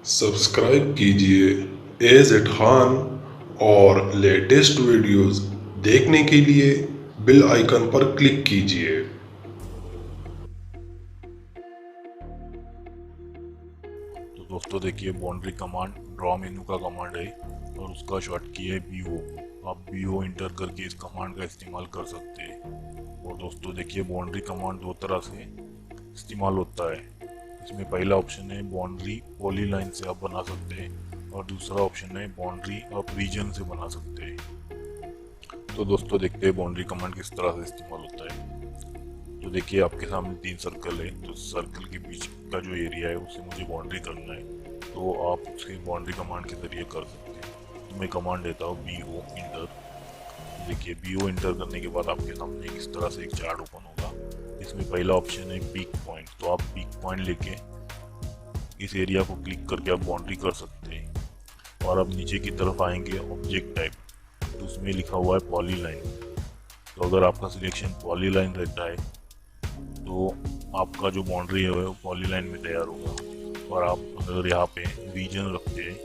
Subscribe कीजिए as it Khan और latest videos देखने के लिए बेल आइकन पर क्लिक कीजिए। तो दोस्तों देखिए, बाउंड्री कमांड ड्रॉ मेनू का कमांड है और उसका शॉर्ट की है BO। आप BO इंटर करके इस कमांड का इस्तेमाल कर सकते हैं। और दोस्तों देखिए, बाउंड्री कमांड दो तरह से इस्तेमाल होता है। इसमें पहला ऑप्शन है बाउंड्री पॉलीलाइन से आप बना सकते हैं और दूसरा ऑप्शन है बाउंड्री आप रीजन से बना सकते हैं। तो दोस्तों देखते हैं बाउंड्री कमांड किस तरह से इस्तेमाल होता है। तो देखिए, आपके सामने 3 सर्कल है, तो सर्कल के बीच का जो एरिया है उससे मुझे बाउंड्री करना है, तो आप उसकी बाउंड्री कमांड के जरिए कर सकते हैं। तो मैं कमांड देता हूँ BO इंटर। देखिए, BO इंटर करने के बाद आपके सामने इस तरह से एक चार्ट ओपन होगा। इसमें पहला ऑप्शन है पीक पॉइंट, तो आप पीक पॉइंट लेके इस एरिया को क्लिक करके आप बाउंड्री कर सकते हैं। और अब नीचे की तरफ आएंगे ऑब्जेक्ट टाइप, तो उसमें लिखा हुआ है पॉलीलाइन। तो अगर आपका सिलेक्शन पॉलीलाइन रहता है तो आपका जो बाउंड्री है वो पॉलीलाइन में तैयार होगा। और आप अगर यहाँ पे रीजन रखते हैं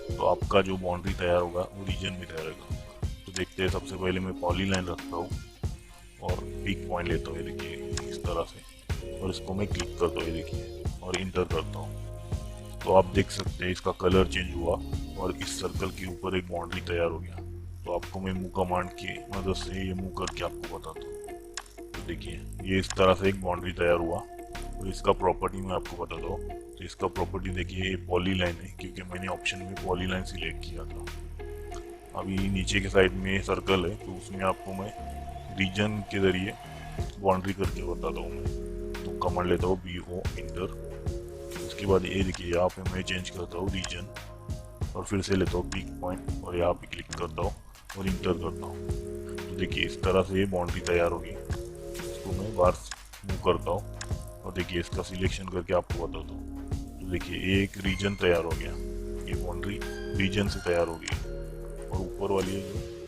तो आपका जो बाउंड्री तैयार होगा वो रीजन में तैयार होगा। तो देखते हैं, सबसे पहले मैं पॉलीलाइन रखता हूँ और पीक पॉइंट लेता हूँ, ये देखिए इस तरह से, और इसको मैं क्लिक करता हूँ, ये देखिए, और इंटर करता हूँ। तो आप देख सकते हैं इसका कलर चेंज हुआ और इस सर्कल के ऊपर एक बाउंड्री तैयार हो गया। तो आपको मैं मूव कमांड की मदद से ये मूव करके आपको बताता हूँ। तो देखिए, ये इस तरह से एक बाउंड्री तैयार हुआ। और इसका प्रॉपर्टी मैं आपको बताता हूँ। तो इसका प्रॉपर्टी देखिए, ये पॉलीलाइन है क्योंकि मैंने ऑप्शन में पॉलीलाइन सिलेक्ट किया था। अभी नीचे के साइड में सर्कल है, तो उसमें आपको मैं रीजन के जरिए बाउंड्री करके बताता हूँ। मैं तो कमांड लेता हूँ BO इंटर। उसके बाद ये देखिए, यहाँ पे मैं चेंज करता हूँ रीजन और फिर से लेता हूँ पीक पॉइंट और यहाँ पे क्लिक करता हूँ और इंटर करता हूँ। तो देखिए, इस तरह से ये बाउंड्री तैयार होगी। इसको मैं बार मूव करता हूँ और देखिए इसका सिलेक्शन करके आपको बताता हूँ। तो देखिए, एक रीजन तैयार हो गया, ये बाउंड्री रीजन से तैयार हो गई। और ऊपर वाली जो